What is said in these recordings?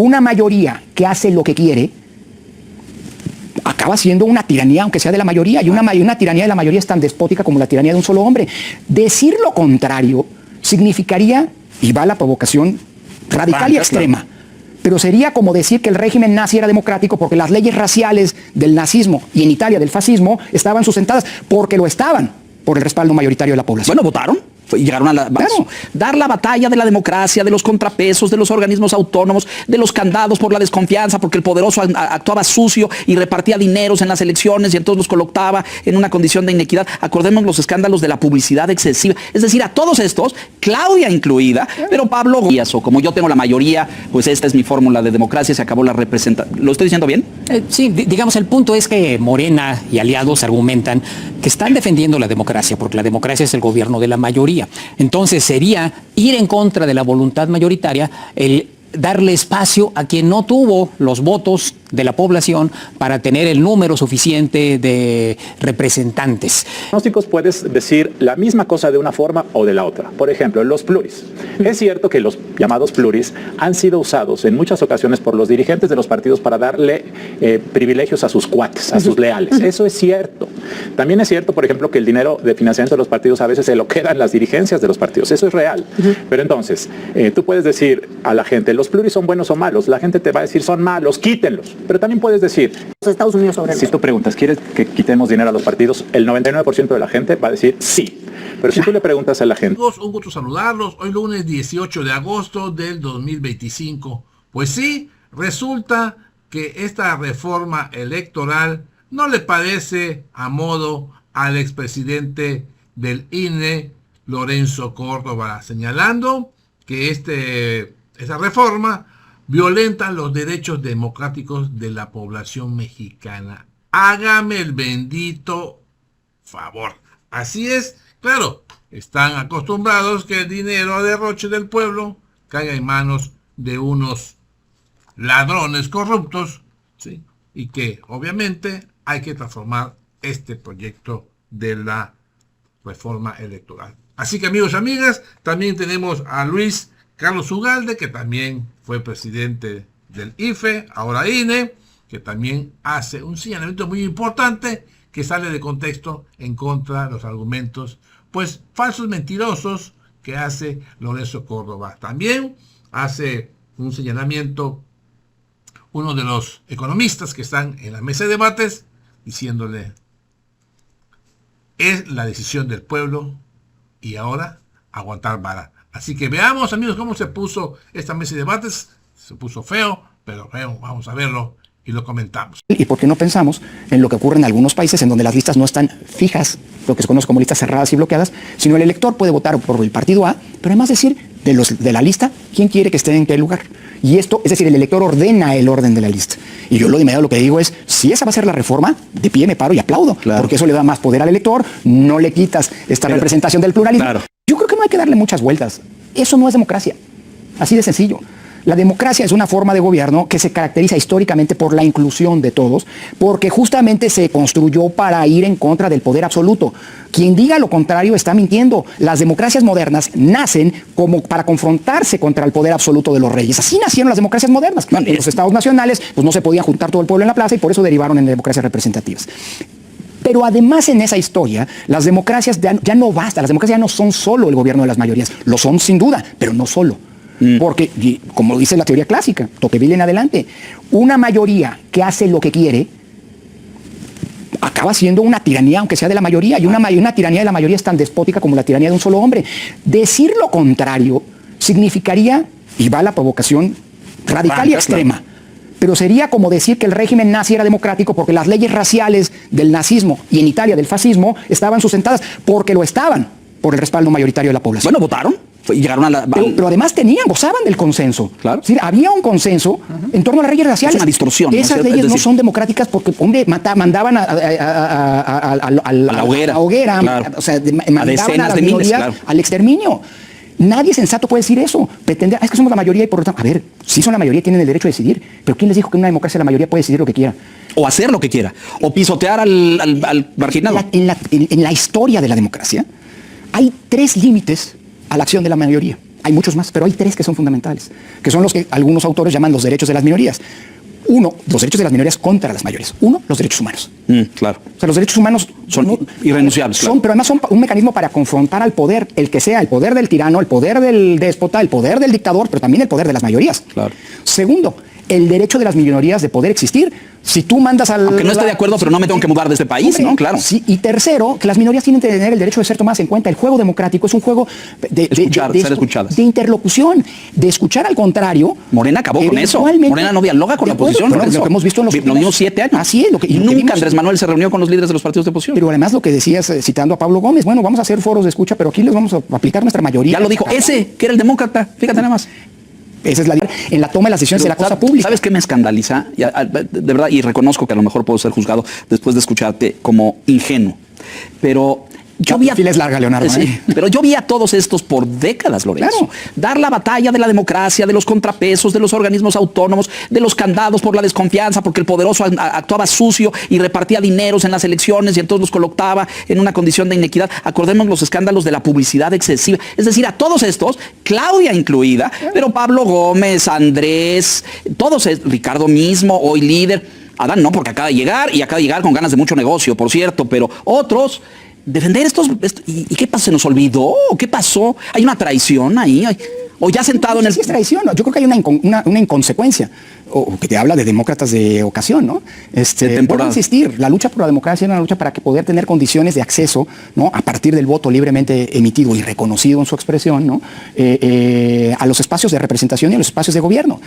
una mayoría que hace lo que quiere acaba siendo una tiranía, aunque sea de la mayoría, y una tiranía de la mayoría es tan despótica como la tiranía de un solo hombre. Decir lo contrario significaría, y va la provocación radical y extrema, pero sería como decir que el régimen nazi era democrático porque las leyes raciales del nazismo y en Italia del fascismo estaban sustentadas porque lo estaban por el respaldo mayoritario de la población. Bueno, votaron. Y llegaron a dar la batalla de la democracia, de los contrapesos, de los organismos autónomos, de los candados por la desconfianza, porque el poderoso actuaba sucio y repartía dineros en las elecciones y entonces los colocaba en una condición de inequidad. Acordemos los escándalos de la publicidad excesiva. Es decir, a todos estos, Claudia incluida, pero Pablo Díaz, o como yo tengo la mayoría, pues esta es mi fórmula de democracia, se acabó la representación. ¿Lo estoy diciendo bien? Sí, digamos, el punto es que Morena y aliados argumentan que están defendiendo la democracia, porque la democracia es el gobierno de la mayoría. Entonces sería ir en contra de la voluntad mayoritaria el darle espacio a quien no tuvo los votos de la población para tener el número suficiente de representantes. Pronósticos puedes decir la misma cosa de una forma o de la otra. Por ejemplo, los pluris. Es cierto que los llamados pluris han sido usados en muchas ocasiones por los dirigentes de los partidos para darle privilegios a sus cuates, a sus leales. Eso es cierto. También es cierto, por ejemplo, que el dinero de financiamiento de los partidos a veces se lo quedan las dirigencias de los partidos. Eso es real. Pero entonces, tú puedes decir a la gente, los pluris son buenos o malos. La gente te va a decir, son malos, quítenlos. Pero también puedes decir, Estados Unidos sobre si tú preguntas, ¿quieres que quitemos dinero a los partidos? El 99% de la gente va a decir sí. Pero si tú le preguntas a la gente... Un gusto saludarlos. Hoy lunes 18 de agosto del 2025. Pues sí, resulta que esta reforma electoral no le parece a modo al expresidente del INE, Lorenzo Córdoba, señalando que esa reforma violenta los derechos democráticos de la población mexicana. Hágame el bendito favor. Así es, claro, están acostumbrados que el dinero a derroche del pueblo caiga en manos de unos ladrones corruptos, ¿sí? Y que obviamente hay que transformar este proyecto de la reforma electoral. Así que amigos y amigas, también tenemos a Luis Carlos Ugalde, que también fue presidente del IFE, ahora INE, que también hace un señalamiento muy importante que sale de contexto en contra de los argumentos, pues falsos, mentirosos, que hace Lorenzo Córdoba. También hace un señalamiento uno de los economistas que están en la mesa de debates, diciéndole, es la decisión del pueblo y ahora aguantar vara. Así que veamos, amigos, cómo se puso esta mesa de debates. Se puso feo, pero feo, vamos a verlo y lo comentamos. ¿Y por qué no pensamos en lo que ocurre en algunos países en donde las listas no están fijas, lo que se conoce como listas cerradas y bloqueadas, sino el elector puede votar por el partido A, pero además decir de la lista quién quiere que esté en qué lugar? Y esto, es decir, el elector ordena el orden de la lista. Y yo lo de inmediato lo que digo es, si esa va a ser la reforma, de pie me paro y aplaudo, porque eso le da más poder al elector, no le quitas esta representación del pluralismo. Yo creo que no hay que darle muchas vueltas. Eso no es democracia. Así de sencillo. La democracia es una forma de gobierno que se caracteriza históricamente por la inclusión de todos, porque justamente se construyó para ir en contra del poder absoluto. Quien diga lo contrario está mintiendo. Las democracias modernas nacen como para confrontarse contra el poder absoluto de los reyes. Así nacieron las democracias modernas. En los estados nacionales pues no se podía juntar todo el pueblo en la plaza y por eso derivaron en democracias representativas. Pero además en esa historia, las democracias ya no basta. Las democracias ya no son solo el gobierno de las mayorías. Lo son sin duda, pero no solo. Porque, como dice la teoría clásica, Tocqueville en adelante, una mayoría que hace lo que quiere acaba siendo una tiranía, aunque sea de la mayoría, y una tiranía de la mayoría es tan despótica como la tiranía de un solo hombre. Decir lo contrario significaría, y va la provocación radical y extrema, pero sería como decir que el régimen nazi era democrático porque las leyes raciales del nazismo y en Italia del fascismo estaban sustentadas porque lo estaban por el respaldo mayoritario de la población. Bueno, votaron. Y llegaron a la... Pero además gozaban del consenso. Claro. Es decir, había un consenso en torno a las leyes raciales. Es una distorsión. Esas leyes no son democráticas porque, hombre, mandaban a la hoguera. Claro. O sea, mandaban a la minoría al exterminio. Nadie sensato puede decir eso. Pretender, es que somos la mayoría y por lo tanto... A ver, sí son la mayoría y tienen el derecho a decidir, pero ¿quién les dijo que en una democracia la mayoría puede decidir lo que quiera? O hacer lo que quiera. O pisotear al marginado. En la historia de la democracia hay 3 límites a la acción de la mayoría. hay muchos más, pero hay 3 que son fundamentales, que son los que algunos autores llaman los derechos de las minorías. Uno, los derechos de las minorías contra las mayorías. Uno, los derechos humanos. Claro. O sea, los derechos humanos Son irrenunciables, claro. Pero además son un mecanismo para confrontar al poder, el que sea, el poder del tirano, el poder del déspota, el poder del dictador, pero también el poder de las mayorías. Claro. Segundo, el derecho de las minorías de poder existir. Si tú mandas al... Aunque no esté de acuerdo, pero no me tengo que mudar de este país, Hombre, ¿no? Claro. Sí, y tercero, que las minorías tienen que tener el derecho de ser tomadas en cuenta. El juego democrático es un juego Ser escuchadas. de interlocución, de escuchar al contrario. Morena acabó con eso. eventualmente. Morena no dialoga con De la acuerdo, oposición. pero Lorenzo. lo que hemos visto en los Los últimos 7 años. Así es. Y que nunca vimos. Andrés Manuel se reunió con los líderes de los partidos de oposición. Pero además lo que decías, citando a Pablo Gómez, bueno, vamos a hacer foros de escucha, pero aquí les vamos a aplicar nuestra mayoría. Ya lo dijo ese, que era el demócrata. Fíjate nada más. Esa es en la toma de las decisiones de la cosa pública. ¿Sabes qué me escandaliza? De verdad, y reconozco que a lo mejor puedo ser juzgado después de escucharte como ingenuo. Pero yo vi a... fila es larga, Leonardo. Sí, pero yo vi a todos estos por décadas, Lorenzo. Claro. Dar la batalla de la democracia, de los contrapesos, de los organismos autónomos, de los candados por la desconfianza, porque el poderoso actuaba sucio y repartía dineros en las elecciones y entonces los colocaba en una condición de inequidad. Acordemos los escándalos de la publicidad excesiva. Es decir, a todos estos, Claudia incluida, pero Pablo Gómez, Andrés, todos, Ricardo mismo, hoy líder. Adán no, porque acaba de llegar y acaba de llegar con ganas de mucho negocio, por cierto, pero otros... defender ¿Y qué pasó? ¿Se nos olvidó? ¿Qué pasó? ¿Hay una traición ahí? ¿O ya sentado en el...? Sí, es traición, ¿no? Yo creo que hay una inconsecuencia, o que te habla de demócratas de ocasión, ¿no? Vuelvo a insistir, la lucha por la democracia es una lucha para que poder tener condiciones de acceso, ¿no? A partir del voto libremente emitido y reconocido en su expresión, ¿no? A los espacios de representación y a los espacios de gobierno.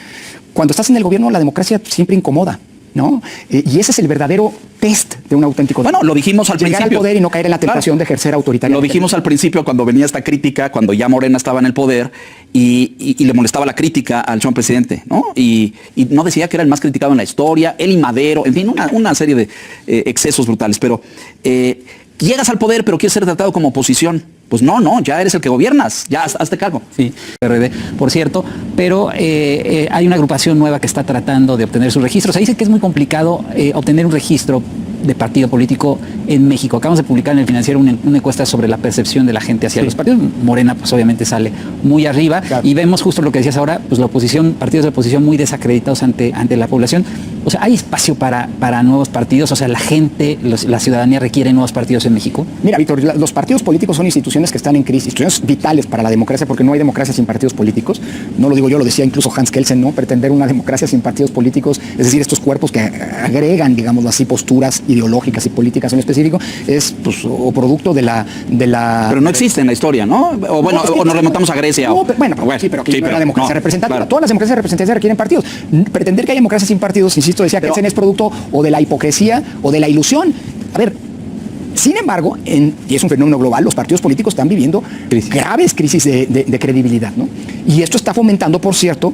Cuando estás en el gobierno, la democracia siempre incomoda, ¿no? Y ese es el verdadero test de un auténtico... Bueno, lo dijimos al llegar principio. al poder y no caer en la tentación de ejercer autoritario. Lo dijimos al principio cuando venía esta crítica, cuando ya Morena estaba en el poder y le molestaba la crítica al señor presidente, ¿no? Y no decía que era el más criticado en la historia, él y Madero, en fin, una serie de excesos brutales. Pero llegas al poder, pero quieres ser tratado como oposición. Pues no, ya eres el que gobiernas, ya hazte cargo. Sí, PRD, por cierto, pero hay una agrupación nueva que está tratando de obtener sus registros. Se dice que es muy complicado obtener un registro de partido político en México. Acabamos de publicar en El Financiero una encuesta sobre la percepción de la gente hacia los partidos. Morena, pues obviamente sale muy arriba, claro. Y vemos justo lo que decías ahora, pues la oposición, partidos de oposición muy desacreditados ante la población. O sea, ¿hay espacio para nuevos partidos? O sea, la gente, la ciudadanía requiere nuevos partidos en México. Mira, Víctor, los partidos políticos son instituciones que están en crisis, instituciones vitales para la democracia, porque no hay democracia sin partidos políticos. No lo digo yo, lo decía incluso Hans Kelsen, ¿no? Pretender una democracia sin partidos políticos, es decir, estos cuerpos que agregan, digamos así, posturas ideológicas y políticas en específico, es pues, o producto de la... Pero no existe en la historia, ¿no? O bueno, o nos remontamos a Grecia. No, pero aquí no hay una democracia representativa. Claro. Todas las democracias representativas requieren partidos. Pretender que hay democracia sin partidos, insisto, decía Kelsen, es producto o de la hipocresía o de la ilusión. A ver, sin embargo, y es un fenómeno global, los partidos políticos están viviendo graves crisis de credibilidad, ¿no? Y esto está fomentando, por cierto,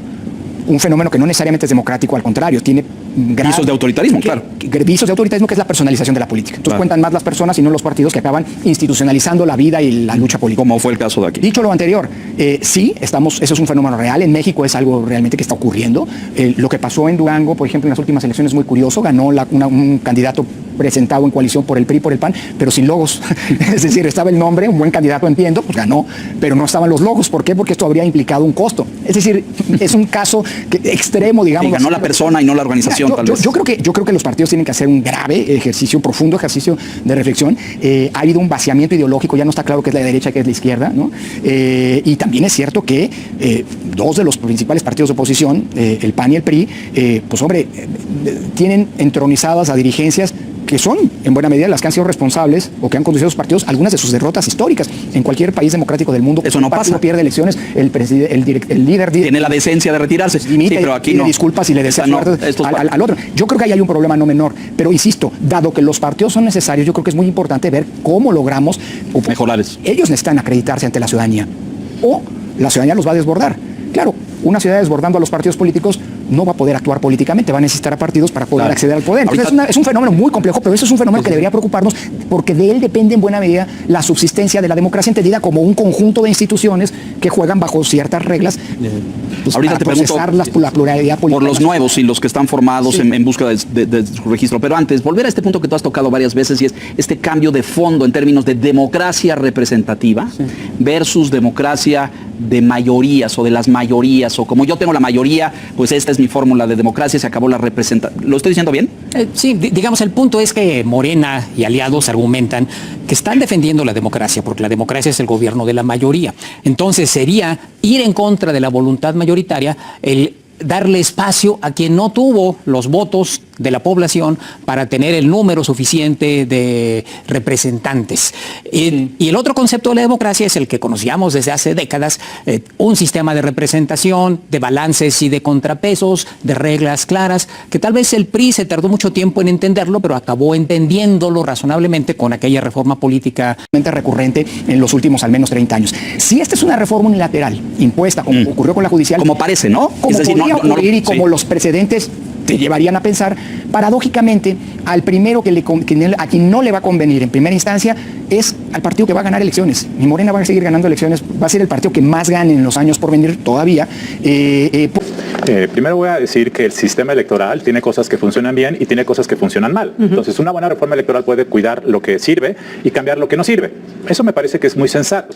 un fenómeno que no necesariamente es democrático, al contrario, tiene visos de autoritarismo, claro. Visos de autoritarismo, que es la personalización de la política. Entonces cuentan más las personas y no los partidos, que acaban institucionalizando la vida y la lucha política. Como fue el caso de aquí. Dicho lo anterior, sí, eso es un fenómeno real. En México es algo realmente que está ocurriendo. Lo que pasó en Durango, por ejemplo, en las últimas elecciones es muy curioso. Ganó un candidato presentado en coalición por el PRI, por el PAN, pero sin logos. Es decir, estaba el nombre, un buen candidato, entiendo, pues ganó, pero no estaban los logos. ¿Por qué? Porque esto habría implicado un costo. Es decir, es un caso extremo, digamos. Y ganó la persona y no la organización. Yo creo que los partidos tienen que hacer un grave ejercicio, profundo ejercicio de reflexión. Ha habido un vaciamiento ideológico, ya no está claro qué es la derecha y qué es la izquierda, ¿no? Y también es cierto que dos de los principales partidos de oposición, el PAN y el PRI, pues hombre, tienen entronizadas a dirigencias que son, en buena medida, las que han sido responsables o que han conducido a los partidos algunas de sus derrotas históricas. En cualquier país democrático del mundo, eso no pasa. Pierde elecciones, el líder tiene la decencia de retirarse. Limita, sí, pero aquí no. Disculpas y le desea al otro. Yo creo que ahí hay un problema no menor, pero insisto, dado que los partidos son necesarios, yo creo que es muy importante ver cómo logramos mejorarles. Ellos necesitan acreditarse ante la ciudadanía o la ciudadanía los va a desbordar. Claro, una ciudad desbordando a los partidos políticos no va a poder actuar políticamente, va a necesitar a partidos para poder acceder al poder. Entonces, es un fenómeno muy complejo, pero eso es un fenómeno que debería preocuparnos porque de él depende en buena medida la subsistencia de la democracia entendida como un conjunto de instituciones que juegan bajo ciertas reglas pues, ahorita para te pregunto la pluralidad política. por los nuevos y los que están formados en búsqueda de su registro. Pero antes, volver a este punto que tú has tocado varias veces y es este cambio de fondo en términos de democracia representativa versus democracia de mayorías o de las mayorías, o como yo tengo la mayoría, pues esta es mi fórmula de democracia, se acabó la representación. ¿Lo estoy diciendo bien? Sí, digamos, el punto es que Morena y aliados argumentan que están defendiendo la democracia, porque la democracia es el gobierno de la mayoría. Entonces sería ir en contra de la voluntad mayoritaria el darle espacio a quien no tuvo los votos de la población para tener el número suficiente de representantes. Y el otro concepto de la democracia es el que conocíamos desde hace décadas, un sistema de representación, de balances y de contrapesos, de reglas claras, que tal vez el PRI se tardó mucho tiempo en entenderlo, pero acabó entendiéndolo razonablemente con aquella reforma política recurrente en los últimos al menos 30 años. Si esta es una reforma unilateral impuesta, como ocurrió con la judicial, como parece, ¿no? Como es decir, podría ocurrir y como los precedentes te llevarían a pensar, paradójicamente, al primero a quien no le va a convenir en primera instancia es al partido que va a ganar elecciones. Y Morena va a seguir ganando elecciones, va a ser el partido que más gane en los años por venir todavía. Primero voy a decir que el sistema electoral tiene cosas que funcionan bien y tiene cosas que funcionan mal. Entonces, una buena reforma electoral puede cuidar lo que sirve y cambiar lo que no sirve. Eso me parece que es muy sensato.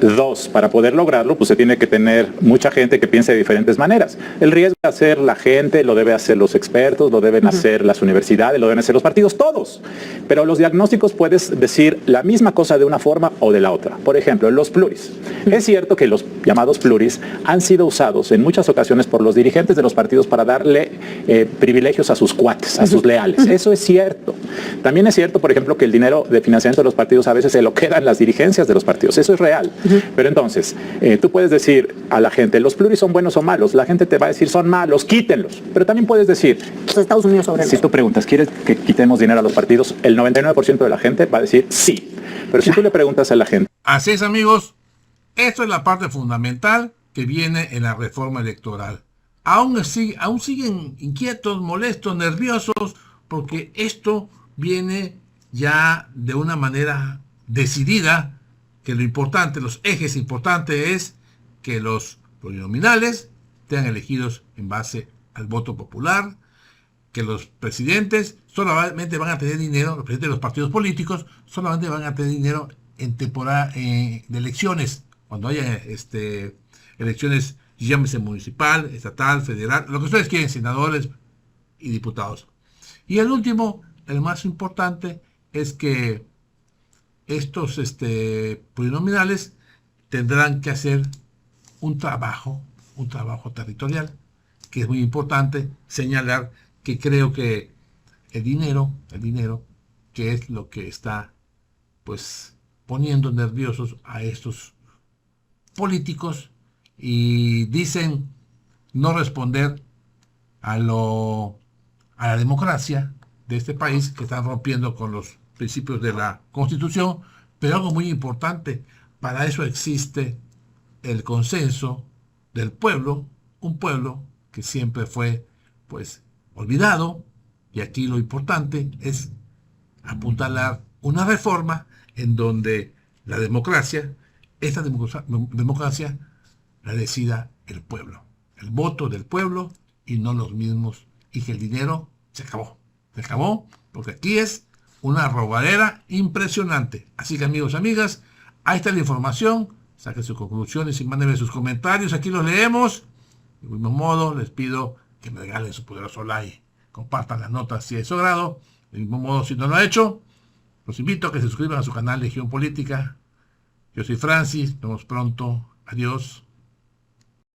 Dos, para poder lograrlo, pues se tiene que tener mucha gente que piense de diferentes maneras. El riesgo de hacer la gente, lo debe hacer los expertos, lo deben hacer las universidades, lo deben hacer los partidos, todos. Pero los diagnósticos puedes decir la misma cosa de una forma o de la otra. Por ejemplo, los pluris. Es cierto que los llamados pluris han sido usados en muchas ocasiones por los dirigentes de los partidos para darle privilegios a sus cuates, a sus leales. Eso es cierto. También es cierto, por ejemplo, que el dinero de financiamiento de los partidos a veces se lo quedan las dirigencias de los partidos. Eso es real. Pero entonces, tú puedes decir a la gente, los pluris son buenos o malos. La gente te va a decir, son malos, quítenlos. Pero también puedes decir, Estados Unidos sobre si tú preguntas, ¿quieres que quitemos dinero a los partidos? El 99% de la gente va a decir sí. Pero si tú le preguntas a la gente... Así es, amigos. Esto es la parte fundamental que viene en la reforma electoral. Aún siguen inquietos, molestos, nerviosos, porque esto viene ya de una manera decidida, que lo importante, los ejes importantes es que los plurinominales sean elegidos en base al voto popular, que los presidentes solamente van a tener dinero, los presidentes de los partidos políticos solamente van a tener dinero en temporada de elecciones, cuando haya elecciones, llámese municipal, estatal, federal, lo que ustedes quieren, senadores y diputados. Y el último, el más importante, es que estos plurinominales tendrán que hacer un trabajo territorial, que es muy importante señalar que creo que el dinero, que es lo que está pues poniendo nerviosos a estos políticos y dicen no responder a la democracia de este país, que están rompiendo con los principios de la Constitución, pero algo muy importante, para eso existe el consenso del pueblo, un pueblo que siempre fue pues olvidado, y aquí lo importante es apuntalar una reforma en donde la democracia, esta democracia la decida el pueblo, el voto del pueblo y no los mismos, y que el dinero se acabó, porque aquí es una robadera impresionante. Así que amigos, amigas, ahí está la información, saquen sus conclusiones y mándenme sus comentarios, aquí los leemos. De mismo modo, les pido que me regalen su poderoso like, compartan las notas si es de su agrado. De mismo modo, si no lo ha hecho, los invito a que se suscriban a su canal Legión Política. Yo soy Francis, nos vemos pronto, adiós.